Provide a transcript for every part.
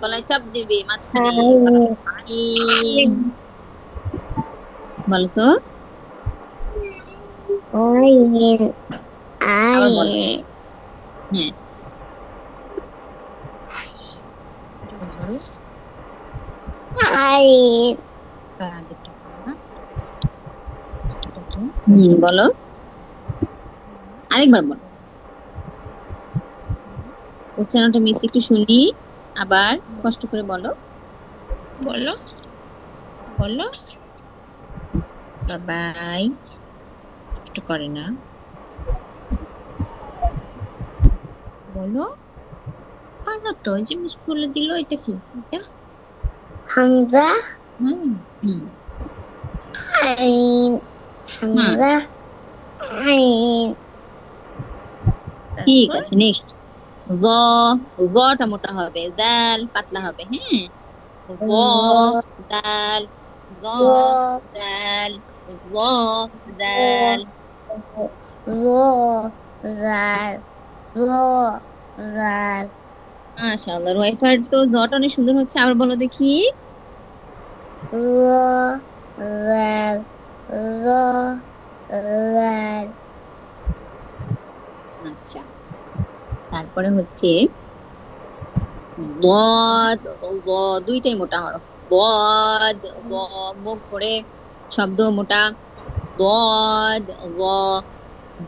গলায় চাপ দিবে মাঝখানে। আইন আইন। বলো তো। আইন আবার বলো। আইন হ্যাঁ, বলো। আইন তার আগেরটা বলো না, এটা কি? বলো, আরেকবার বলো। উচ্চারণটা মিস একটু শুনি, আবার কষ্ট করে বলো। বলো, বলো। বাবাই একটু করে না, বলো। পারো তো, ওই যে মিস বলে দিল, এটা কি? এটা হামজা হুম হুম। আইন হ্যাঁ, হামজা আইন ঠিক তারপর আছে, নেক্সট। গ, গটা মোটা হবে, দাল পাতলা হবে। হ্যাঁ, গ, র দাল, গ, র দাল, গ, দাল। র র জাল র জাল মাশাআল্লাহ, ওয়াইফাই তো জটা অনেক সুন্দর হচ্ছে। আবার বলো দেখি। র জাল র জাল আচ্ছা, তারপরে হচ্ছে গদ, গ, দুইটাই মোটা হরফ। গদ, গ, মুখ ভরে শব্দ মোটা। গদ, গ,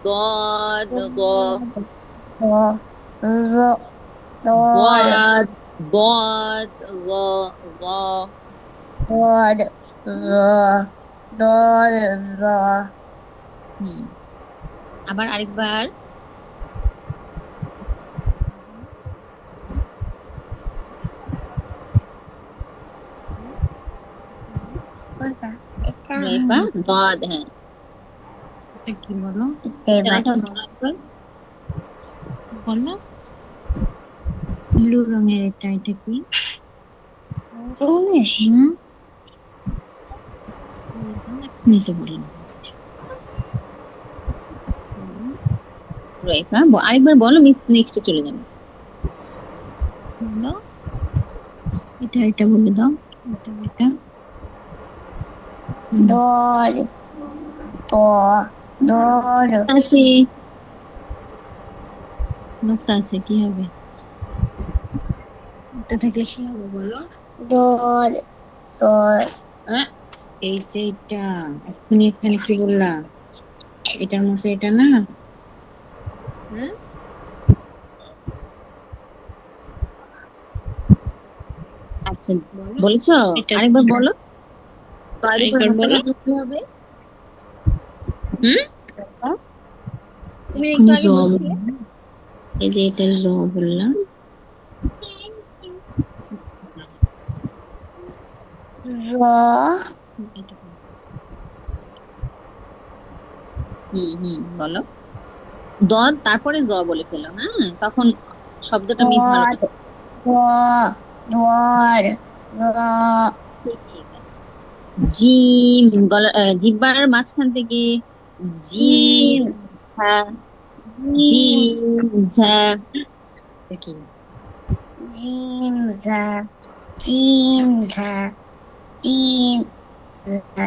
গদ, গ, র র দর গদ, গদ, গ, গ। দর র দর র হুম, আবার আরেকবার। কোনটা এটা রেফা, গদ। হ্যাঁ, এটা কি বলো? এবার চ্যানেলটা বলো একবার, বলো। ব্লু রঙের এটা, এটা কি? উনিশ হুম, এক্ষুনি তো বললাম। রেফা, আরেকবার বলো, মিস নেক্সটে চলে যাবে। বলো, এটা এটা বলে দাও। এটা এটা। হুম, দর দ দর আছে, নোক্তা আছে, কি হবে? নোক্তা থাকলে কি হবে বলো। দর দর আহ, এই যে এটা, এক্ষুনি এখানে কি বললাম? এটার মতো এটা না? হুম, আচ্ছা, বলো, বলেছো? এটা আরেকবার বলো, তার উপর আরেকবার হাতটা বলো দিতে হবে। হুম, তুমি একটু এক্ষুনি জ আগে বলছিলে। বললাম। এই যে এটা জ বললাম র এটা বলো। হুম হুম, বলো। দ, তারপরে জ বলে ফেলো, হ্যাঁ, তখন শব্দটা মিস ভালো দর হবে। দর দর র ঠিক আছে। জিম, গলা জিহ্বার মাঝখান থেকে। জি, জিম হ্যাঁ, জি, জিম হ্যাঁ। কি? জিম জা জিম জা জিম জা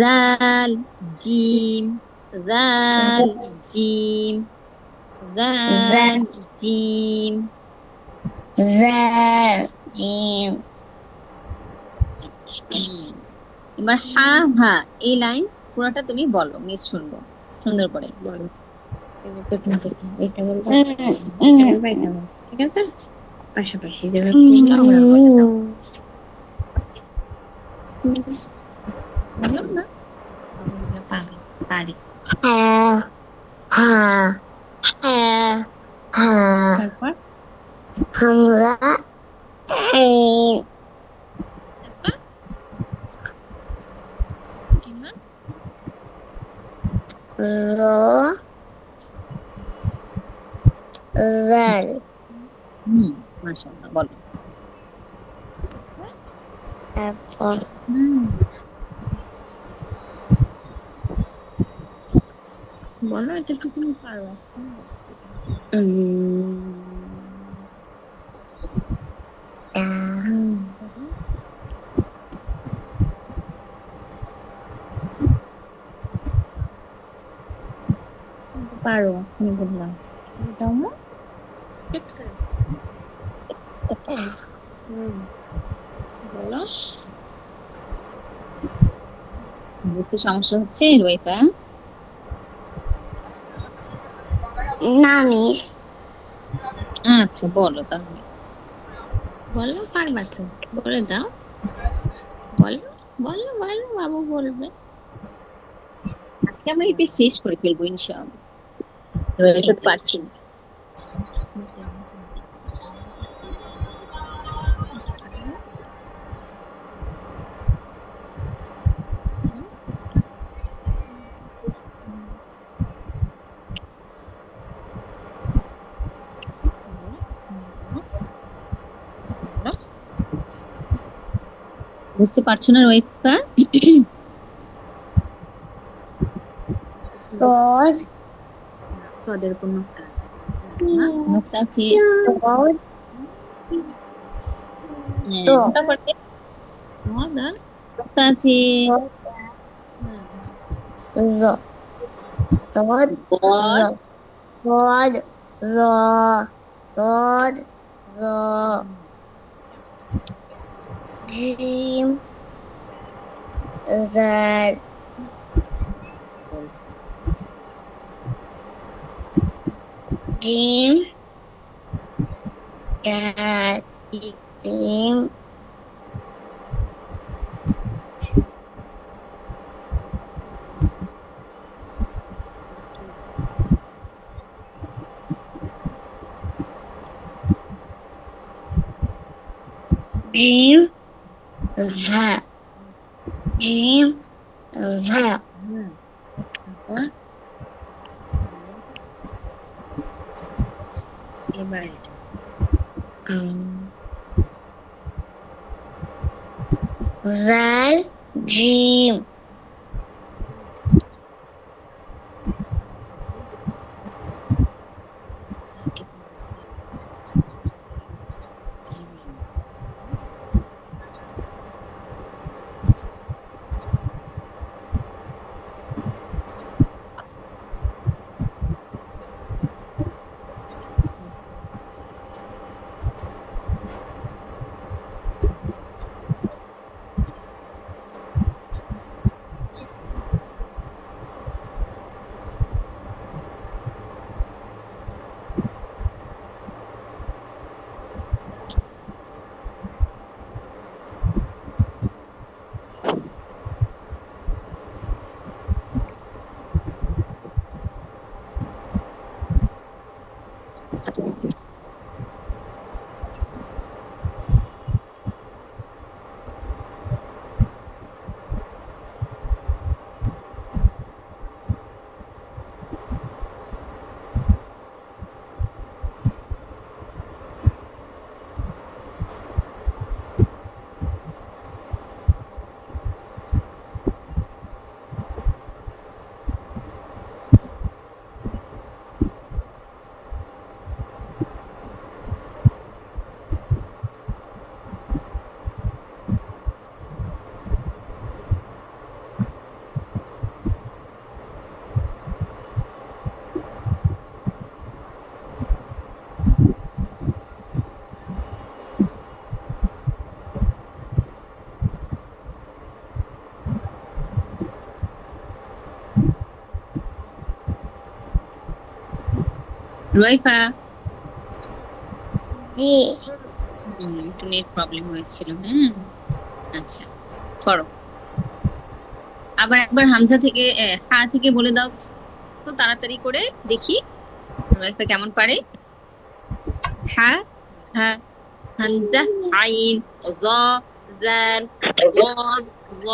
জাল, জিম, জাল, জিম, জা জাল, জিম। জা জিম হুম, এবার হা, হা, এই লাইন পুরোটা তুমি বলো, মিস শুনবো সুন্দর করে বলো। এবার প্রথম থেকে এটা বলবো, এটা বলবো, এটা বলবো, ঠিক আছে? পাশাপাশি যেভাবে বললাম ওভাবে বলে দাও। বলো না, বাবা এগুলো পাবে, পারে। হ্যাঁ হ্যাঁ হ্যাঁ হ্যাঁ তারপর, হামজা আইন তারপর কি না? র জাল হুম, মাশাআল্লাহ, বলো। তারপর হুম, বলো, এটা তো তুমি পারো, এখনই বলছি। পারো, আমি বললাম দাও মা। বলো, বুঝতে সমস্যা হচ্ছে রুয়াইফা? না মিস। আচ্ছা বলো তাহলে, বলো, পারবা তো, বলে দাও, বলো বলো বলো, বাবু বলবে। আজকে আমরা এই পেজ শেষ করে ফেলবো ইনশাআল্লাহ। রুয়াইফা তো পারছি না। বুঝতে পারছো না রুয়াইফা? Sword. সদের কোন নোকতা আছে? নোকতা আছে। Sword. হ্যাঁ, Dog. মোটা করে নোকতা আছে। The. Sword. Ball. The. Sword. The. Sword. The. Dream. The. Dream. That. Dream. Dream. The. Dream. The. এবার Um, the. Dream. রুয়াইফা, Yes. একটু নেট প্রবলেম হয়েছিল। হ্যাঁ, আচ্ছা করো। আবার একবার হামজা থেকে হা থেকে বলে দাও তো তাড়াতাড়ি করে, দেখি রুয়াইফা কেমন পারে। হা, হা, হামজা, আইন, য, জাল, ضاد, ظ,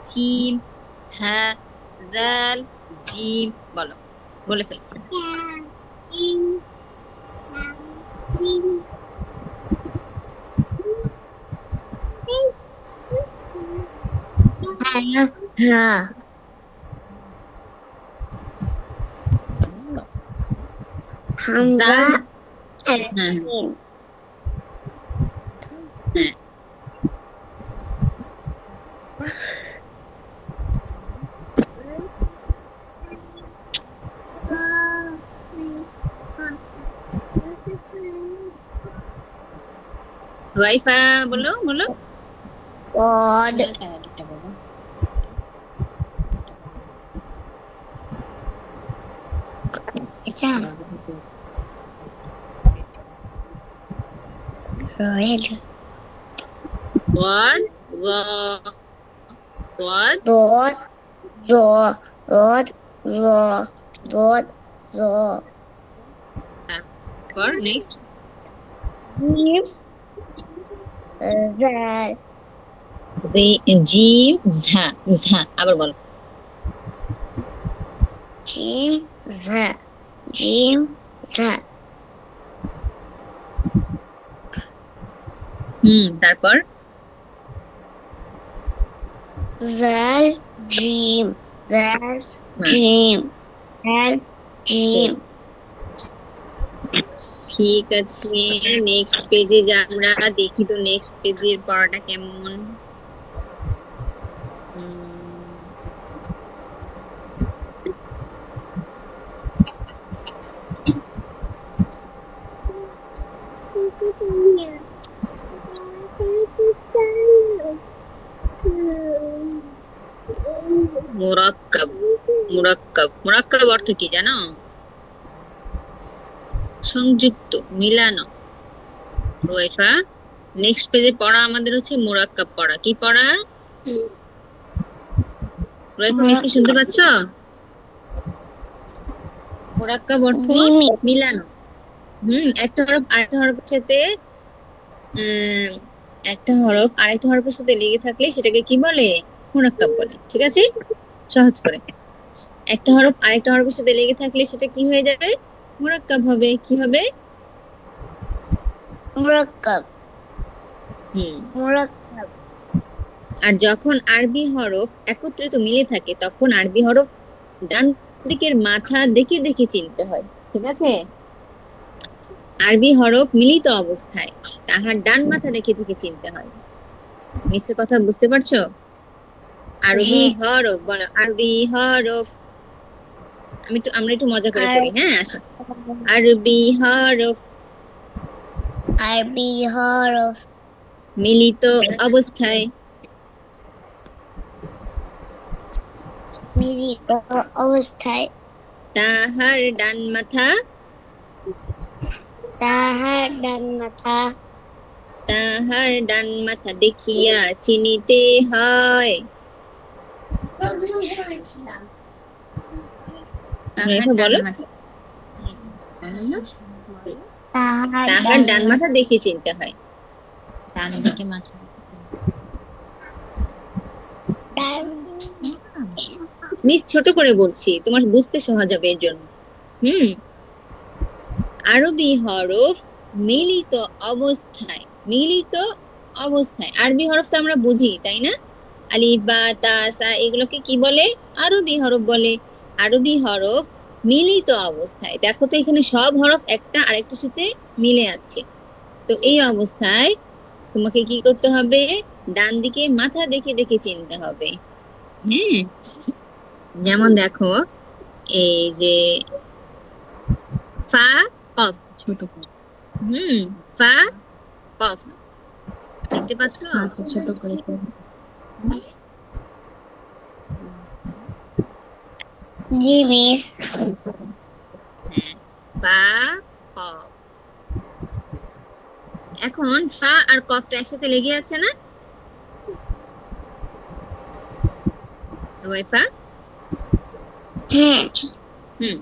সিন, হা, জাল, জিম। বলো, বলে ফেলো। হামজা জাল। আর হ্যাঁ জিম। হ্যাঁ ওয়াইফা, বলো বলো। ضاد এটা ضاد ضاد ظا ضاد ضاد ضاد ضاد ضاد ضاد তারপর নেক্সট جيم زال জিম ঝা। ঝা আবার বলো। جيم زا جيم زا তারপর زال جيم زال হ্যাঁ جيم زال جيم ঠিক আছে, নেক্সট পেজে যা আমরা দেখি তো নেক্সট পেজের পড়াটা কেমন। উম, মুরাক্কাব। মুরাক্কাব, মুরাক্কাব অর্থ কি জানো? সংযুক্ত, মিলানো। রোয়েফা, নেক্সট পেজে পড়া আমাদের হচ্ছে মুরাক্কাব পড়া। কি পড়া? রোয়েফা মিষ্টি শুনতে পাচ্ছ? মুরাক্কাব অর্থ جيمي মিলানো। একটা হরফ আরেকটা হরফের সাথে উম একটা হরফ আরেকটা হরফের সাথে লেগে থাকলে সেটাকে কি বলে? মুরাক্কাব বলে। ঠিক আছে, সহজ করে। একটা হরফ আরেকটা হরফের সাথে লেগে থাকলে সেটা কি হয়ে যাবে? মুরাক্কাব হবে। কি হবে? مركب হুম مركب আর যখন আরবি হরফ একত্রিত মিলে থাকে তখন আরবি হরফ ডান দিকের মাথা দেখে দেখে চিনতে হয়। ঠিক আছে, আরবি হরফ মিলিত অবস্থায় তাহার ডান মাথা দেখে দেখে চিনতে হয়। মিসের কথা বুঝতে পারছো? আরবি হ্যাঁ হরফ বলো, আরবি হরফ। আমরা একটু মজা করে আর পড়ি, হ্যাঁ আসো। আরবি হরফ আরবি হরফ মিলিত অবস্থায় মিলিত অবস্থায় তাহার ডান মাথা তাহার ডান মাথা তাহার ডান মাথা দেখিয়া চিনিতে হয়। রেখা বলো। তাহার তাহার ডান মাথা দেখে চিনতে হয়। ডান মিস ছোট করে বলছি, তোমার বুঝতে সহজ হবে এর জন্য। হুম আরবি হরফ মিলিত অবস্থায়, মিলিত অবস্থায়। আরবি হরফ তো আমরা বুঝি তাই না? আলিফ বা তা সা এগুলোকে কি বলে? আরবি হরফ বলে। আরবি হরফ মিলিত অবস্থায়, দেখো তো এখানে সব হরফ একটা আরেকটার সাথে মিলে আছে। তো এই অবস্থায় তোমাকে কি করতে হবে? ডান দিকে মাথা দেখে দেখে চিনতে হবে। হ্যাঁ, যেমন দেখো এই যে ফা কফ। ফা কফ দেখতে পাচ্ছ? জি মিস হ্যাঁ, ফা কফ। এখন ফা আর কফটা একসাথে লেগে আছে না রোয়েফা? হ্যাঁ হুম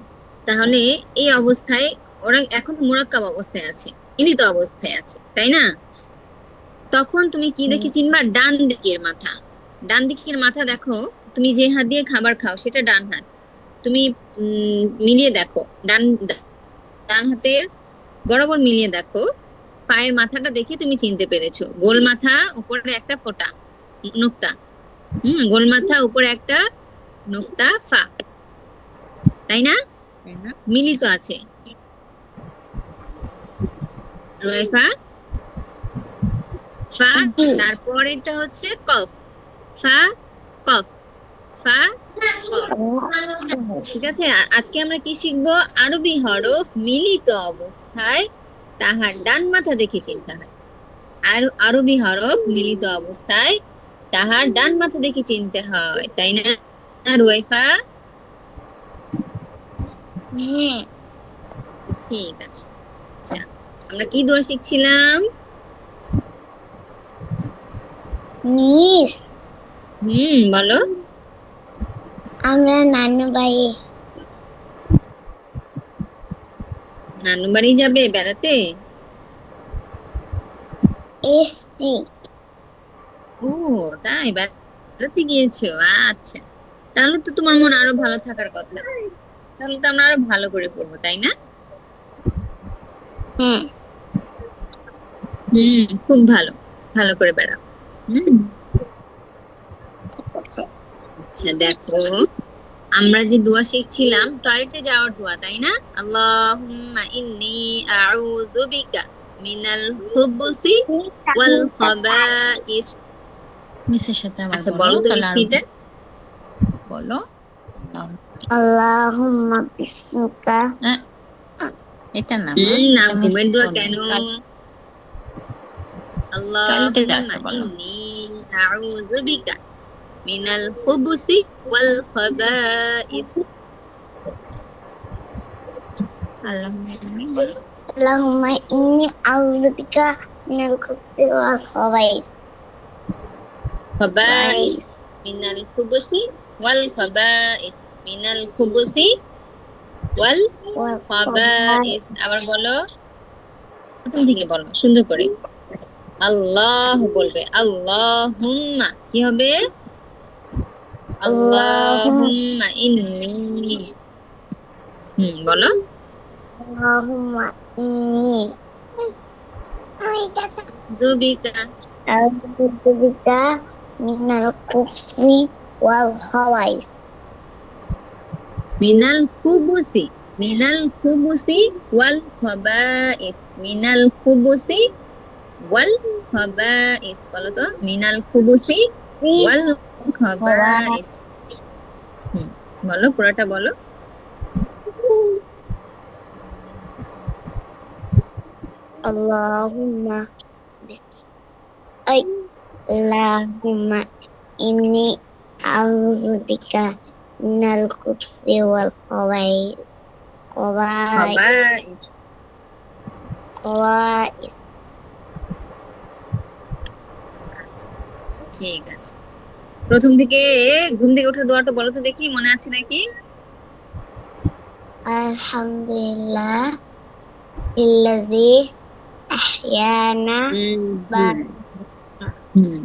তাহলে এই অবস্থায় ওরা এখন মুরাক্কাব অবস্থায় আছে, মিলিত অবস্থায় আছে, তাই না? তখন তুমি কি দেখে চিনবা? ডান দিকের মাথা। ডান দিকের মাথা দেখো, তুমি যে হাত দিয়ে খাবার খাও সেটা ডান হাত। তুমি মিলিয়ে দেখো, ডান ডান হাতের বরাবর মিলিয়ে দেখো, পায়ের মাথাটা দেখে তুমি চিনতে পেরেছো। গোল মাথা, উপরে একটা ফোঁটা নোক্তা। গোল মাথা, উপরে একটা নোক্তা, ফা, তাই না? মিলিত আছে। রুয়াইফা ফা, জি। তারপরেরটা হচ্ছে কফ। ফা কফ, ফা কফ। ঠিক আছে, আজকে আমরা কি শিখবো? আরবি হরফ মিলিত অবস্থায় তাহার ডান মাথা দেখে চিনতে হয়। আর আরবি হরফ মিলিত অবস্থায় তাহার ডান মাথা দেখে চিনতে হয়, তাই না রুয়াইফা? হ্যাঁ। ঠিক আছে। আচ্ছা, আমরা কি দোয়া শিখছিলাম? মিস, বলো। আমরা নানু বাড়ি নানু বাড়ি যাবে বেড়াতে? এসছি। ও, তাই বেড়াতে গিয়েছো? আচ্ছা, তাহলে তো তোমার মন আরো ভালো থাকার কথা। তাহলে তো আমরা আরো ভালো করে পড়বো, তাই না? হ্যাঁ। খুব ভালো, ভালো করে বেড়াও। হুম। আচ্ছা দেখো, আমরা যে দোয়া শিখছিলাম টয়লেটে যাওয়ার দোয়া, তাই না? আল্লাহুম্মা ইন্নী আউযু বিকা মিনাল খুবুসি ওয়াল খাবাইস। মিসের সাথে আবার আচ্ছা বলো, বলো তো তাহলে মিস আরো কিটা? বলো। আল্লাহুম্মা বিসমিকা। আহ, এটা না মা, না, এটা মিস ঘুমের দোয়া বলো। কেন? টয়লেটে আল্লাহুম্মা যাওয়াটা বলো। ইন্নী আউযু বিকা মিনাল খুবুসি ওয়াল খাবাইস। আল্লাহ বলো। আল্লাহুম্মা ইন্নী আউযু বিকা মিনাল খুবুসি ওয়াল খাবাইস। খাবাইস, মিনাল খুবুসি ওয়াল খাবাইস, মিনাল খুবুসি ওয়াল ওয়াল খাবাইস। খাবাইস। আবার বলো, প্রথম থেকে বলো সুন্দর করে। আল্লাহ বলবে, আল্লাহুম্মা কি হবে? আল্লাহুম্মা ইন্নী। বলো। আল্লাহুম্মা ইন্নী জুবিকা আউযু বিকা মিনাল খুবুসি ওয়াল খাবাইস। মিনাল খুবুসি, মিনাল খুবুসি ওয়াল খাবাইস, মিনাল খুবুসি ওয়াল খাবাইস। বলো তো, মিনাল খুবুসি ওয়াল খাবাইস। হুম, বলো পুরোটা বলো। Allahumma bis- ay, Allahumma inni a'udzubika minal khubthi wal khaba'i খাবাইস। khaba'i ঠিক আছে, প্রথম থেকে ঘুম থেকে ওঠার দোয়াটা বলো তো দেখি, মনে আছে নাকি? Alhamdulillah illazi ahyana হুম হুম ba'da হুম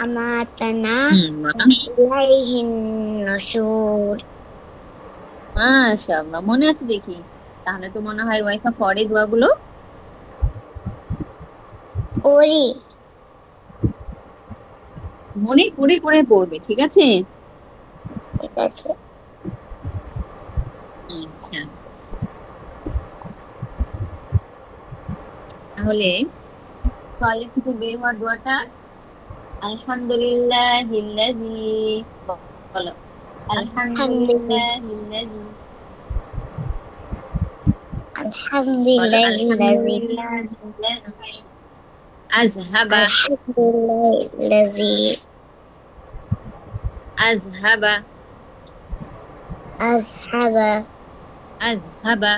amatana বলো। ilaihin nusyur. মাশাআল্লাহ, মনে আছে দেখি। তাহলে তো মনে হয় ওয়াইফা পরে দোয়াগুলো Ori মনে করে করে পড়বে, ঠিক আছে? ঠিক আছে। আচ্ছা, তাহলে টয়লেট থেকে বের হওয়ার দোয়াটা আলহামদুলিল্লাহিল্লাযী, বলো Alhamdulillah আলহামদুলিল্লাহিল্লাযী, বলো alhamdulillahillazi আলহামদুলিল্লাহিল্লাযী আযহাবা, alhamdulillahillazi আযহাবা, azhaba আযহাবা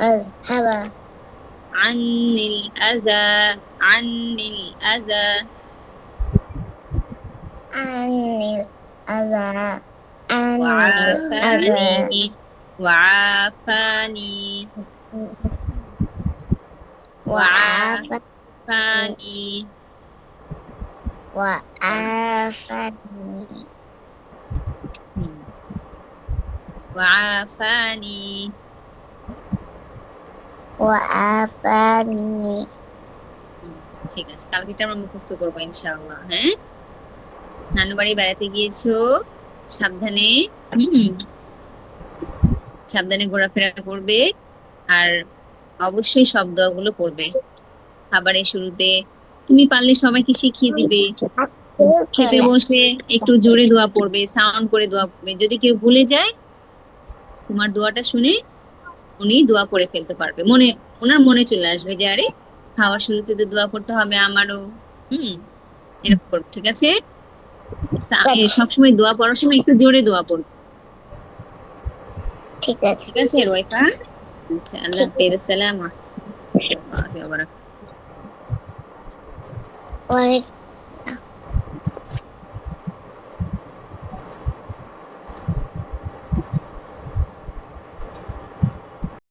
azhaba আন্নিল আযা, আন্নিল আযা, anil adha anil adha وعافاني، وعافاني، wa'afani وعافاني. wa'afani হুম, وعافاني। wa'afani. ঠিক আছে, কালকে এটা আমরা মুখস্থ করবো ইনশাআল্লাহ। হ্যাঁ, নানু বাড়ি বেড়াতে গিয়েছো, সাবধানে। হুম, সাবধানে ঘোরাফেরা করবে। আর অবশ্যই সব দোয়াগুলো পড়বে। খাবারের শুরুতে তুমি পারলে সবাইকে শিখিয়ে দিবে। খেতে বসে একটু জোরে দোয়া পড়বে, সাউন্ড করে দোয়া পড়বে। যদি কেউ ভুলে যায়, তোমার দোয়াটা শুনে উনি দোয়া পড়ে ফেলতে পারবে। ওনার মনে চলে আসবে যে আরে খাওয়ার শুরুতে তো দোয়া পড়তে হবে আমারও। হুম, এরকম করবে, ঠিক আছে? সবসময় দোয়া পড়ার সময় একটু জোরে দোয়া পড়বে, ঠিক আছে। ঠিক আছে রোয়েফা? আচ্ছা, আল্লাহ হাফেজ। আসসালামু আলাইকুম। অনেক